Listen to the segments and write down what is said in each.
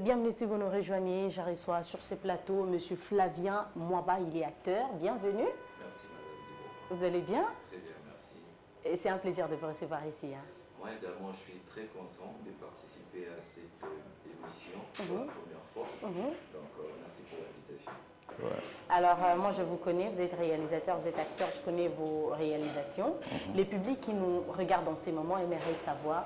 Bienvenue si vous nous rejoignez. Je reçois sur ce plateau M. Flavien Mwaba, il est acteur. Bienvenue. Merci Madame Debo. Vous allez bien? Très bien, merci. Et c'est un plaisir de vous recevoir ici. Hein. Moi également, je suis très content de participer à cette émission pour la première fois. Donc, merci pour l'invitation. Ouais. Alors, moi, je vous connais, vous êtes réalisateur, vous êtes acteur, je connais vos réalisations. Les publics qui nous regardent en ces moments aimeraient savoir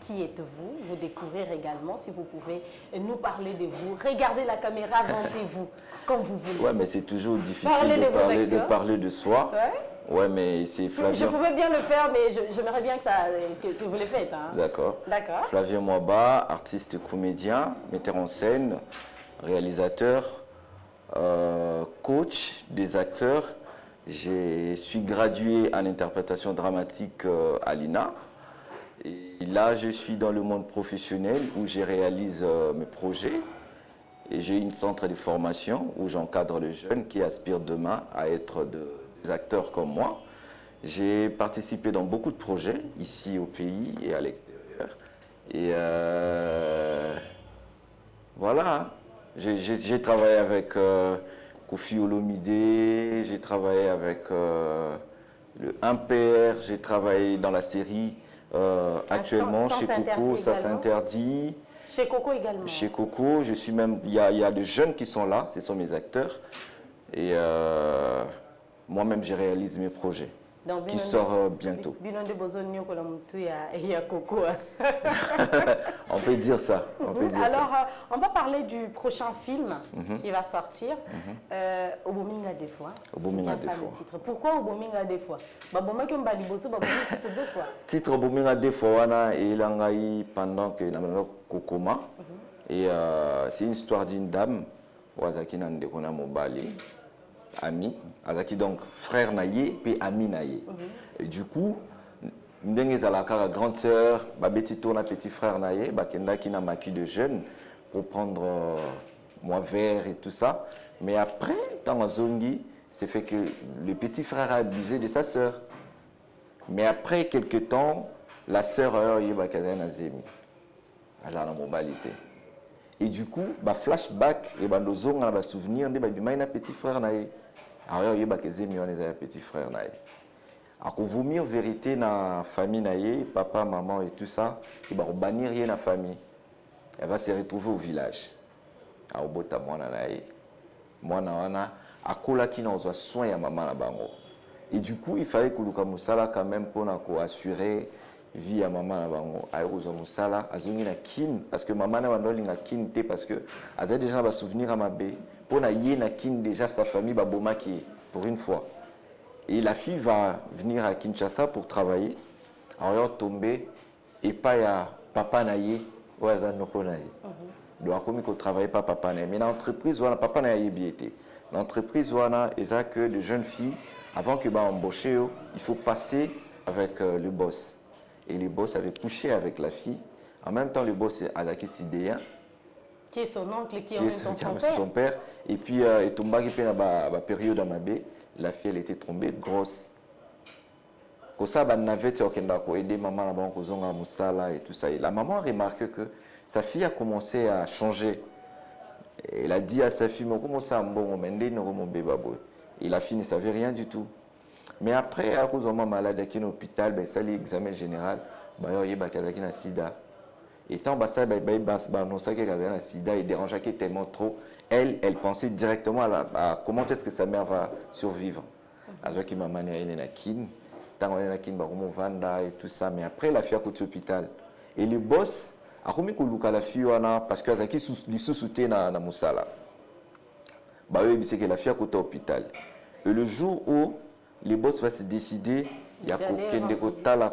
qui êtes-vous, vous découvrir également, si vous pouvez nous parler de vous. Regardez la caméra, vantez-vous, comme vous voulez. Ouais, mais c'est toujours difficile de parler de soi. Ouais. Ouais, mais c'est Flavien. Je pouvais bien le faire, mais j'aimerais bien que vous le faites. Hein. D'accord. D'accord. Flavien Mwaba, artiste comédien, metteur en scène, réalisateur, coach des acteurs. Je suis gradué en interprétation dramatique à l'INA. Et là, je suis dans le monde professionnel où je réalise mes projets. Et j'ai une centre de formation où j'encadre les jeunes qui aspirent demain à être des acteurs comme moi. J'ai participé dans beaucoup de projets, ici au pays et à l'extérieur. Et voilà, j'ai travaillé avec Kofi Olomide, j'ai travaillé avec le Imper, j'ai travaillé dans la série actuellement chez Coco, ça s'interdit. Chez Coco également. Chez Coco, je suis même, il y a des jeunes qui sont là, ce sont mes acteurs. Et moi-même, je réalise mes projets qui sortent bientôt. On peut dire ça. Alors, on va parler du prochain film qui va sortir, Obominga des fois. Obominga des fois. Pourquoi Obominga des fois? Titre Obominga des fois, il a pendant que Kokoma. Et c'est une histoire d'une dame, Wazaki Nandekona Mobali, ami, Azaki donc frère naïe, puis ami naïe. Et du coup, Ndenge Zalaka, grande sœur, Babeti tourna petit frère naïe, Bakenda qui n'a maquis de jeunes pour prendre moi verre et tout ça. Mais après, dans la Zongi, c'est fait que le petit frère a abusé de sa sœur. Mais après quelques temps, la sœur a eu Bakazan Azemi. Azana Mobalité. Et du coup, flashback, et nos on a souvenir de un petit frère naïe. Alors, il y a un petit frère naïe. Alors, vomir vérité dans la famille naïe, papa, maman et tout ça, il va bannir rien dans la famille. Elle va se retrouver au village. Alors, bota mwana naïe. Mwana wana, akola qui n'a pas soin à maman na bango. Et du coup, il fallait que Luka Moussala quand même pour assurer vie à maman na bango ayoza musala azongi na kin parce que maman na bandoli na kin te parce que azali déjà ba souvenir à mabe pour na yé na kin déjà sa famille ba bomaki pour une fois. Et la fille va venir à Kinshasa pour travailler. Alors tomber et pas ya papa na yé ou azanoko na yé. Donc comme il travaille pas papa na yé mais l'entreprise wana papa na yé biété. L'entreprise wana eza que de jeunes filles avant que ba embaucher il faut passer avec le boss. Et le boss avait couché avec la fille. En même temps, le boss est Azaki Sidéen. Qui est son oncle, qui est son père. Et puis, il tombe dans la période à Mabé. La fille, elle était tombée grosse. Comme ça, elle avait aidé maman à Moussala et tout ça. Et la maman a remarqué que sa fille a commencé à changer. Elle a dit à sa fille, mais comment ça, mon bébé? Et la fille ne savait rien du tout. Mais après, à cause de ma malade qui est à l'hôpital, ça l'examen général, il y a un sida. Et tant que ça, il sida, il dérangeait tellement trop. Elle pensait directement à comment est-ce que sa mère va survivre. Alors qu'il m'a mané à kin, tant qu'il a kin, vanda et tout ça. Mais après, la fille a coûté l'hôpital. Et le boss a commis que la fille parce que Azaki sous-soutient dans Moussala. C'est que la fille a coûté l'hôpital. Et le jour où le boss va se décider, il y a quelqu'un qui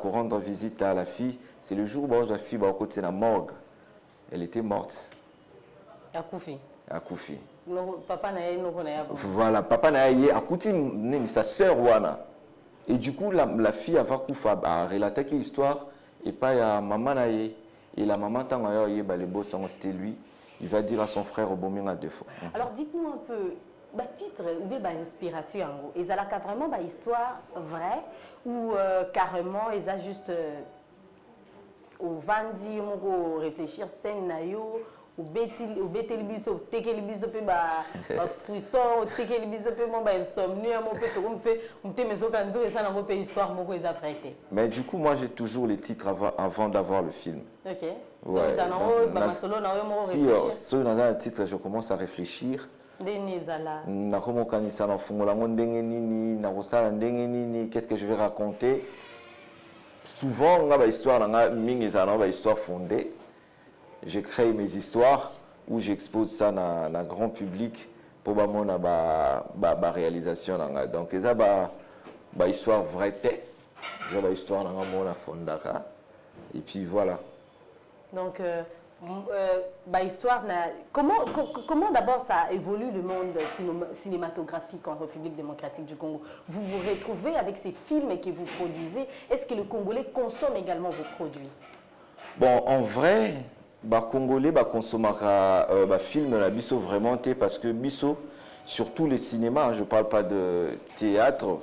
rendre visite à la fille. C'est le jour où la fille va côté de la morgue. Elle était morte. À Koufi. À Koufi. Papa n'a voilà, papa n'a pas sa sœur Wana. Et du coup, la fille a relaté l'histoire. Et pas ya maman naïe. Et la maman, tant que le boss, c'était lui. Il va dire à son frère au Bominga deux fois. Alors dites-nous un peu. Titre ou bien inspiration et ça a vraiment une histoire vraie ou carrément ils a juste au vandi moko réfléchir scène na yo au beteli biso tekeli biso pe ba frisson tekeli biso pe mo ba insomnie mo pe to pe mte meso kanzo et ça na pe histoire moko eza prêté. Mais du coup moi j'ai toujours les titres avant d'avoir le film. OK. Ouais, donc si dans un titre je commence à réfléchir qu'est-ce que je vais raconter. Souvent on a une histoire fondée. Je crée mes histoires où j'expose ça dans le grand public pour ma réalisation. Donc c'est une histoire vraie, c'est une histoire fondée. Et puis voilà. Donc, histoire, comment d'abord ça évolue le monde cinématographique en République démocratique du Congo? Vous vous retrouvez avec ces films que vous produisez. Est-ce que le Congolais consomme également vos produits? Bon, en vrai, les Congolais consomment des films vraiment parce que biso, surtout les cinémas, je ne parle pas de théâtre,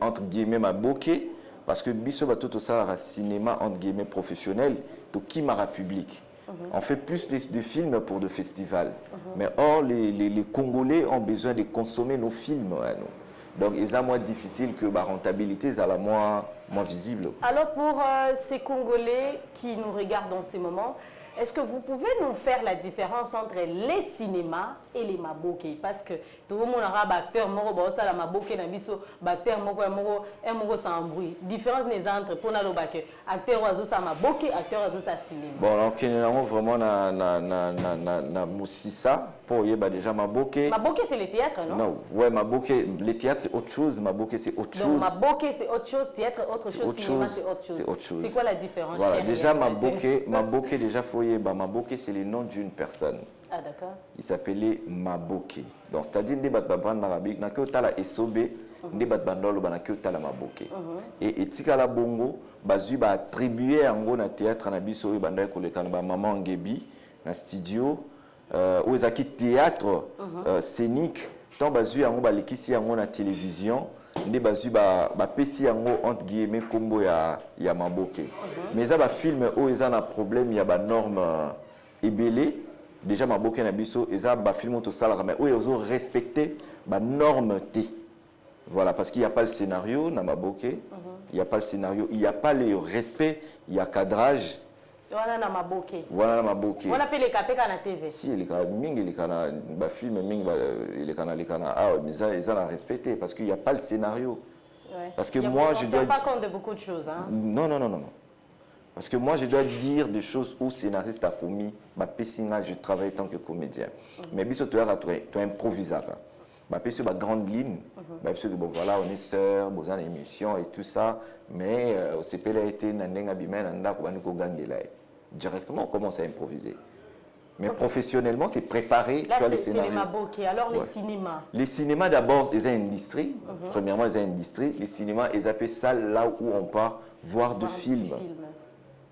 entre guillemets, ma bokeh. Parce que biso tout ça un cinéma entre guillemets professionnel to qui mara public. On fait plus de films pour de festivals. Mais or les Congolais ont besoin de consommer nos films. Donc ils ont moins difficile que la rentabilité est moins visible. Alors pour ces Congolais qui nous regardent en ces moments, est-ce que vous pouvez nous faire la différence entre les cinémas et les maboké? Parce que tout le monde a un acteur, la maboké, acteur, sans bruit. Différence des entre pour nous acteur sa maboké, acteur sa cinéma. Bon, donc nous avons vraiment na Moussissa pour déjà maboké. Maboké c'est le théâtre, non? Non, ouais, maboké, le théâtre c'est autre chose, maboké c'est autre chose. Donc maboké c'est autre chose, théâtre autre chose, cinéma c'est autre chose. C'est autre chose. C'est quoi la différence? Voilà, déjà maboké déjà maboké c'est le nom d'une personne. Ah d'accord. Il s'appelait Maboké. Donc c'est-à-dire des batband arabique na ke tala esobe des batbandolo na ke tala maboké. Et etikala bongo bazui ba attribuer yango na théâtre na biso banda ko le kanaba maman Ngebi na studio ou ezaki théâtre scénique tant bazui yango ba lekisi yango na télévision nde bazui ba pesi yango entre guillemets kombo ya maboké. Mais ça ba film o eza na problème ya ba norme ebelé. Déjà maboké na biso eza ba film to sala mais ils ont respecté ba norme T. Voilà parce qu'il n'y a pas le scénario na maboké, il n'y a pas le scénario, il n'y a pas le respect, il y a cadrage. Voilà na maboké. Voilà na maboké. On appelle les capé na TV. Si les mingi les kana ba film mingi les kana ah mais ça ils ont respecté parce qu'il n'y a pas le scénario. Ouais. Parce que moi je dois pas compte de beaucoup de choses hein. Non. Parce que moi, je dois dire des choses où scénariste a commis, je travaille en tant que comédien. Mais bien sûr, tu es improviseur. Sur la grande ligne, bon, voilà, on est sœurs, on a une émission et tout ça, mais au CPL a été directement, on commence à improviser. Mais professionnellement, c'est préparé. Là, c'est les maboké. Alors, les cinémas? Les cinémas, d'abord, ils ont une industrie. Premièrement, ils ont une industrie. Les cinémas, ils appellent ça là où on part voir de films.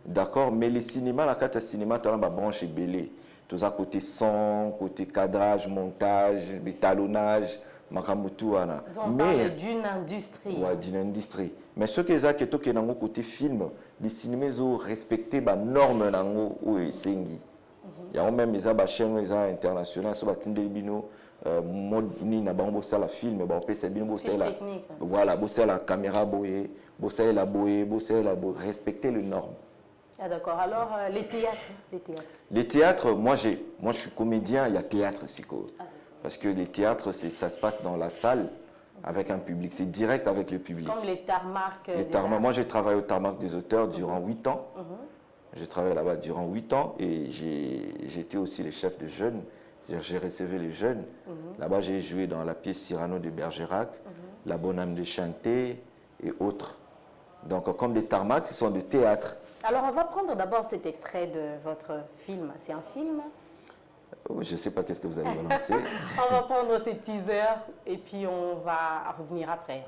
D'accord, mais les cinémas, la carte cinéma, tu as une branche belée. Tout ça côté son, côté cadrage, montage, étalonnage, makamoutou. Mais d'une industrie. Ouais, d'une industrie. Mais ce que ça, qui est côté film, les cinémas ont respecté les normes où ils sont. Il y a même des chaînes internationales, sur Tindelbino, ni na bango la film, ba opesa bino bossela. Voilà, bossela la caméra boyé, bossela la boyé, respecter les normes. Ah d'accord. Alors les théâtres, les théâtres, moi je suis comédien, il y a théâtre aussi parce que les théâtres ça se passe dans la salle avec un public, c'est direct avec le public. Comme les tarmacs. Les tarmacs, moi j'ai travaillé au tarmac des auteurs durant 8 ans. J'ai travaillé là-bas durant 8 ans et j'étais aussi le chef de jeunes, c'est-à-dire j'ai recevé les jeunes. Là-bas j'ai joué dans la pièce Cyrano de Bergerac, La Bonne âme de Chanté et autres. Donc comme les tarmacs, ce sont des théâtres. Alors, on va prendre d'abord cet extrait de votre film. C'est un film? Je ne sais pas qu'est-ce que vous allez annoncer. On va prendre ces teasers et puis on va revenir après.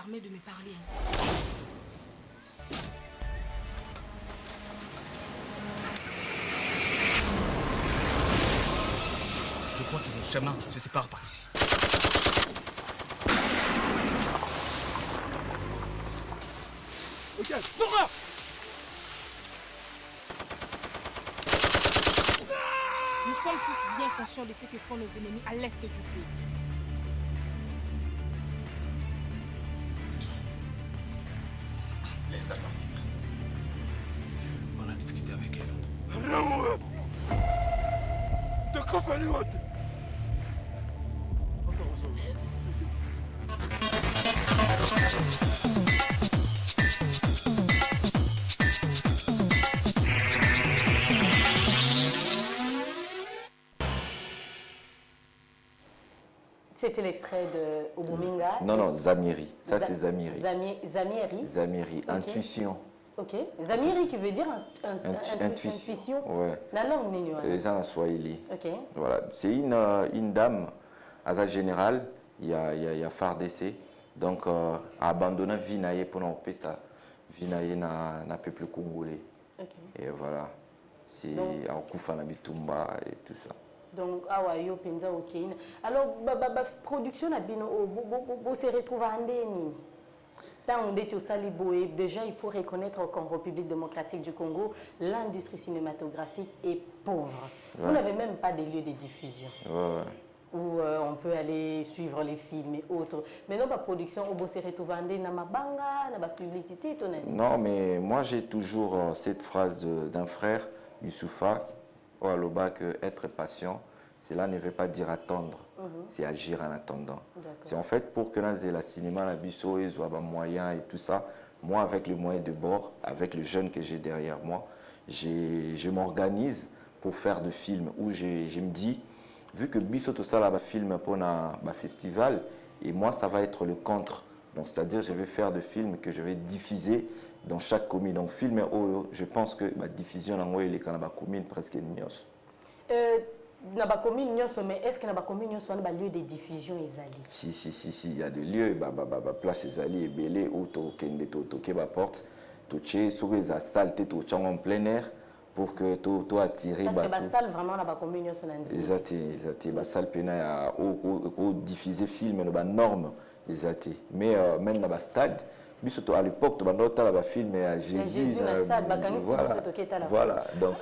permet de me parler ainsi? Je crois que nos chemins se séparent par ici. Ok, Sora! Nous sommes tous bien conscients de ce que font nos ennemis à l'est du pays. Laisse-la partir. On a discuté avec elle. De compagnie haute! C'était l'extrait de Obominga. Non, non, Zamiri. Ça, c'est Zamiri. Zamieri. Zamiri, Ok. Intuition. Ok. Zamiri qui veut dire Intuition. intuition. Ouais. La langue nini wana. Ça, en Swahili. Ok. Voilà. C'est une dame, à sa générale, il y a phare d'essai. Donc, abandonner Vinaye pour nous payer ça. Vinaye n'a peuple congolais. Ok. Et voilà. C'est Akufa Nabitumba et tout ça. Donc, awa yo penza ok. Alors, production na bino se retrouve à Andeni. Tant on est au Saliboé, déjà il faut reconnaître qu'en République démocratique du Congo, l'industrie cinématographique est pauvre. Ouais. Vous n'avez même pas des lieux de diffusion. Ouais. Où on peut aller suivre les films et autres. Mais non, la production, on se retrouve à Andeni, na mabanga, na publicité, ton ami. Non, mais moi j'ai toujours cette phrase d'un frère, Youssoufa, au Aloba, que être patient, cela ne veut pas dire attendre, c'est agir en attendant. C'est en fait pour que la cinéma, la bisso, les moyens et tout ça, moi avec les moyens de bord, avec le jeune que j'ai derrière moi, je m'organise pour faire de films où je me dis, vu que bisso tout ça là, film pour un festival, et moi ça va être le contre. Donc c'est-à-dire je vais faire de films que je vais diffuser dans chaque commune. Donc film, je pense que la diffusion dans les communes presque nyos. Dans la commune, mais est-ce que dans la commune, il y a un lieu de diffusion ezali? Si, il y a des lieux, place ezali, ebele, où tu porte, tu sur les salles, tu en plein air pour que tu attirer. Parce que la salle, vraiment, dans la commune, exactement, la salle pena où diffuser film, dans la norme, exactement. Mais même dans le stade, à l'époque, tu as un film à Jésus. Voilà, donc.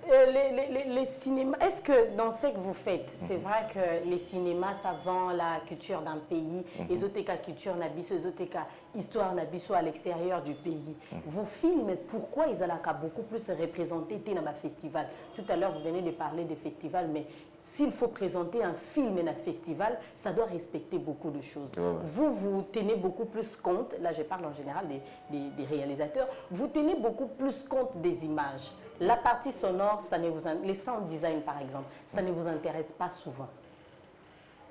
Les cinémas, est-ce que dans ce que vous faites, c'est vrai que les cinémas, ça vend la culture d'un pays, les autres culture nabiso, les autres histoire nabiso à l'extérieur du pays. Vos films, pourquoi ils ont beaucoup plus représentés dans le festival? Tout à l'heure, vous venez de parler de festival, mais s'il faut présenter un film dans un festival, ça doit respecter beaucoup de choses. Vous tenez beaucoup plus compte, là je parle en général des réalisateurs, vous tenez beaucoup plus compte des images. La partie sonore, les sound design par exemple, ça ne vous intéresse pas souvent.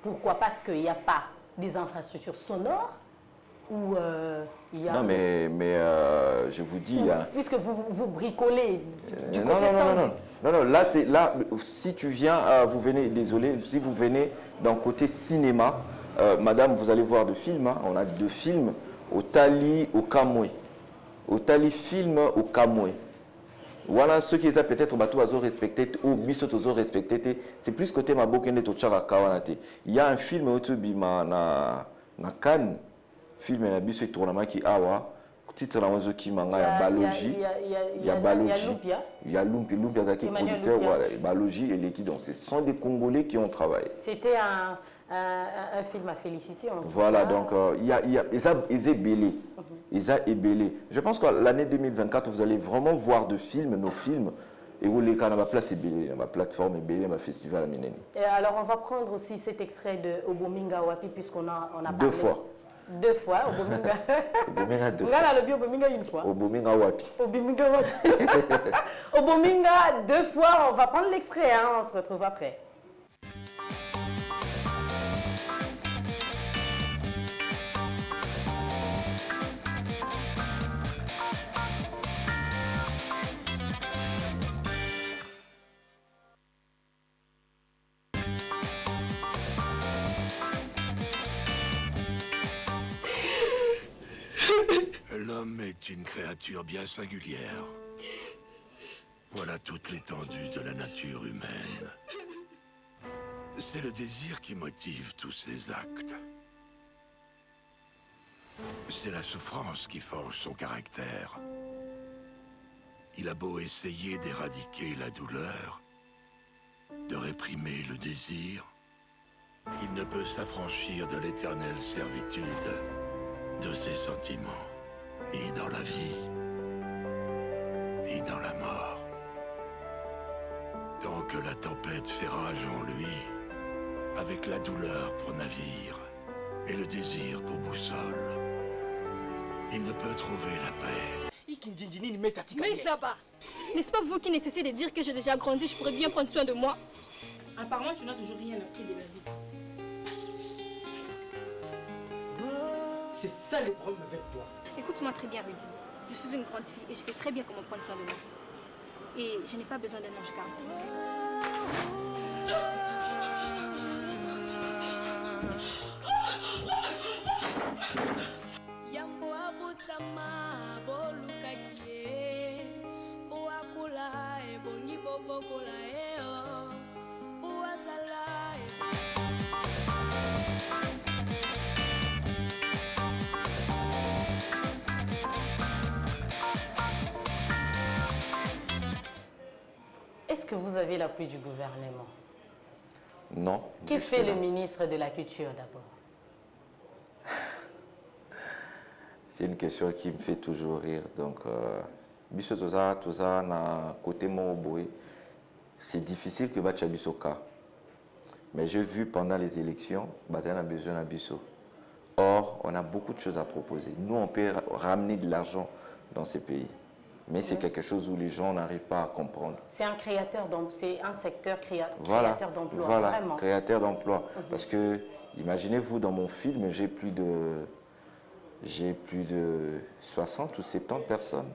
Pourquoi? Parce qu'il n'y a pas des infrastructures sonores ou il y a... Non, mais je vous dis... Puisque vous bricolez du non, côté non, là, si tu viens, vous venez, désolé, si vous venez d'un côté cinéma, madame, vous allez voir deux films, hein, on a deux films, au Tali, au Kamwe. Au Tali film, au Kamwe. Voilà ceux qui ont peut-être respecté ou respecté, c'est plus côté Mabokende Tochara Kawanate. Il y a un film au Tubima na Cannes, film na biso tournament qui awa, titre na wazo ki manga ya Balogie, il y a Balogie, il y a Lumpia qui est producteur, voilà, Balogie et l'équipe. Donc ce sont des Congolais qui ont travaillé. C'était un film à féliciter. Voilà, donc il y a Belé. Je pense que l'année 2024, vous allez vraiment voir de films, nos films, et où les canaux place est belé, ma plateforme est belé, ma festival à Mineni. Et alors, on va prendre aussi cet extrait de Obominga Wapi, puisqu'on a parlé. Deux fois. Deux fois, Obominga. Obominga deux fois. Voilà, le bio Obominga une fois. Obominga Wapi. Obominga Wapi. Obominga deux fois, on va prendre l'extrait, hein, on se retrouve après. L'homme est une créature bien singulière. Voilà toute l'étendue de la nature humaine. C'est le désir qui motive tous ses actes. C'est la souffrance qui forge son caractère. Il a beau essayer d'éradiquer la douleur, de réprimer le désir, il ne peut s'affranchir de l'éternelle servitude de ses sentiments, ni dans la vie, ni dans la mort. Tant que la tempête fait rage en lui, avec la douleur pour navire et le désir pour boussole, il ne peut trouver la paix. Mais ça va. N'est-ce pas vous qui nécessitez de dire que j'ai déjà grandi, je pourrais bien prendre soin de moi? Apparemment, tu n'as toujours rien appris de la vie. C'est ça le problème avec toi. Écoute-moi très bien, Rudy. Je suis une grande fille et je sais très bien comment prendre soin de moi. Et je n'ai pas besoin d'un ange gardien. Est-ce que vous avez l'appui du gouvernement? Non. Que fait le ministre de la Culture d'abord? C'est une question qui me fait toujours rire. Donc, biso tout ça, na côté Moboé, c'est difficile que battre Bisoka. Mais j'ai vu pendant les élections, on a besoin de biso. Or, on a beaucoup de choses à proposer. Nous, on peut ramener de l'argent dans ces pays. Mais c'est quelque chose où les gens n'arrivent pas à comprendre. C'est un créateur d'emploi, c'est un secteur Voilà, créateur d'emploi, voilà, vraiment. Créateur d'emploi. Parce que, imaginez-vous, dans mon film, j'ai plus de 60 ou 70 personnes.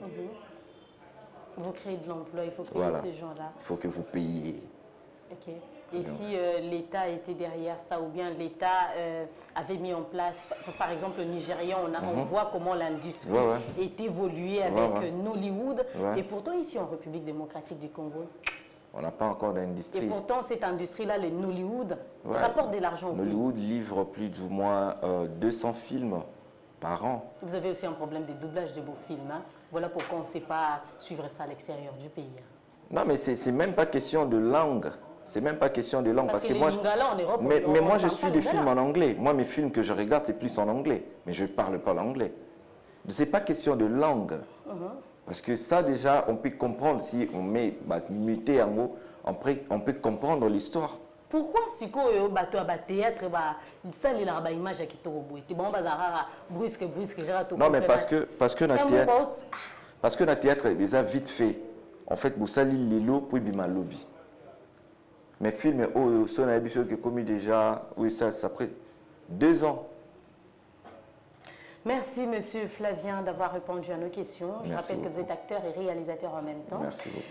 Vous créez de l'emploi, il faut créer ces gens-là. Il faut que vous payiez. Ok. Et si l'État était derrière ça, ou bien l'État avait mis en place, par exemple au Nigeria, on voit comment l'industrie est évoluée avec Nollywood. Et pourtant ici en République démocratique du Congo, on n'a pas encore d'industrie. Et pourtant cette industrie-là, le Nollywood, rapporte de l'argent. Nollywood livre plus ou moins 200 films par an. Vous avez aussi un problème de doublage de vos films. Hein. Voilà pourquoi on ne sait pas suivre ça à l'extérieur du pays. Hein. Non, mais c'est même pas question de langue. C'est même pas question de langue. Parce que moi, Lingala, en Europe, mais moi, je suis des films en anglais. Moi, mes films que je regarde, c'est plus en anglais. Mais je ne parle pas l'anglais. Ce n'est pas question de langue. Parce que ça, déjà, on peut comprendre. Si on met muté en haut, on peut comprendre l'histoire. Pourquoi si on a un théâtre, ça il a une image qui est brusque. Non, mais parce que le théâtre, ils ont vite fait. En fait, vous salez les lots pour bima lobby. Mais film, on a commis déjà, oui, ça après 2 ans. Merci, Monsieur Flavien, d'avoir répondu à nos questions. Je rappelle que vous êtes acteur et réalisateur en même temps. Merci beaucoup.